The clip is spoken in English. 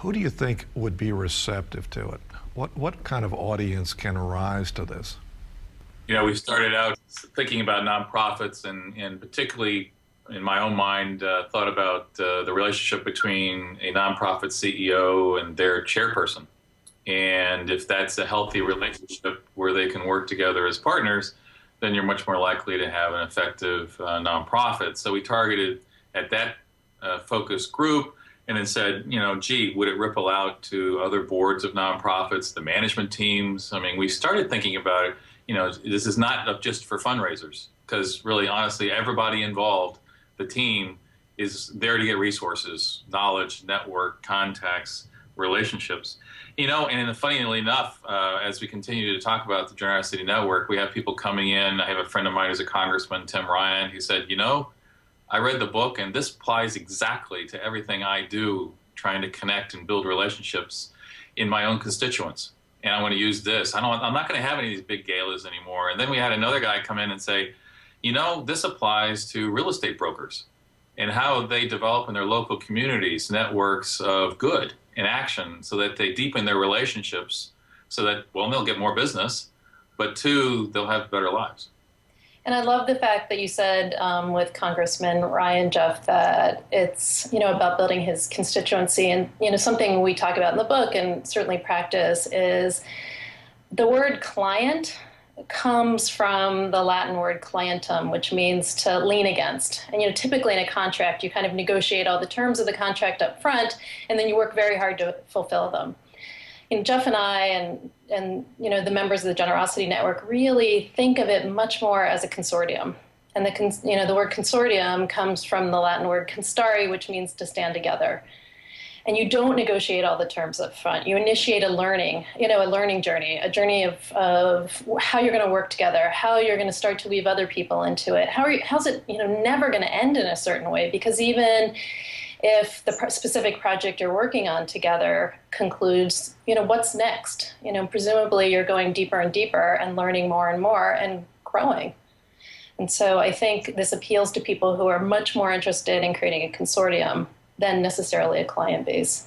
Who do you think would be receptive to it? What kind of audience can rise to this? We started out thinking about nonprofits and particularly in my own mind, thought about the relationship between a nonprofit CEO and their chairperson. And if that's a healthy relationship where they can work together as partners, then you're much more likely to have an effective nonprofit. So we targeted at that focus group and then said, gee, would it ripple out to other boards of nonprofits, the management teams? I mean, we started thinking about it, this is not just for fundraisers, because really, honestly, everybody involved, the team, is there to get resources, knowledge, network, contacts, relationships. And funnily enough, as we continue to talk about the Generosity Network, we have people coming in. I have a friend of mine who's a congressman, Tim Ryan. He said, I read the book, and this applies exactly to everything I do, trying to connect and build relationships in my own constituents. And I want to use this. I'm not going to have any of these big galas anymore. And then we had another guy come in and say, this applies to real estate brokers and how they develop in their local communities networks of good and action so that they deepen their relationships so that, one, they'll get more business, but two, they'll have better lives. And I love the fact that you said with Congressman Ryan, Jeff, that it's, about building his constituency. And, something we talk about in the book and certainly practice is the word client comes from the Latin word clientum, which means to lean against. And, typically in a contract, you kind of negotiate all the terms of the contract up front, and then you work very hard to fulfill them. Jeff and I and the members of the Generosity Network really think of it much more as a consortium. And the word consortium comes from the Latin word constare, which means to stand together. And you don't negotiate all the terms up front. You initiate a learning journey, a journey of how you're going to work together, how you're going to start to weave other people into it. How's it never going to end in a certain way? Because even if the specific project you're working on together concludes, what's next? Presumably you're going deeper and deeper and learning more and more and growing. And so I think this appeals to people who are much more interested in creating a consortium than necessarily a client base.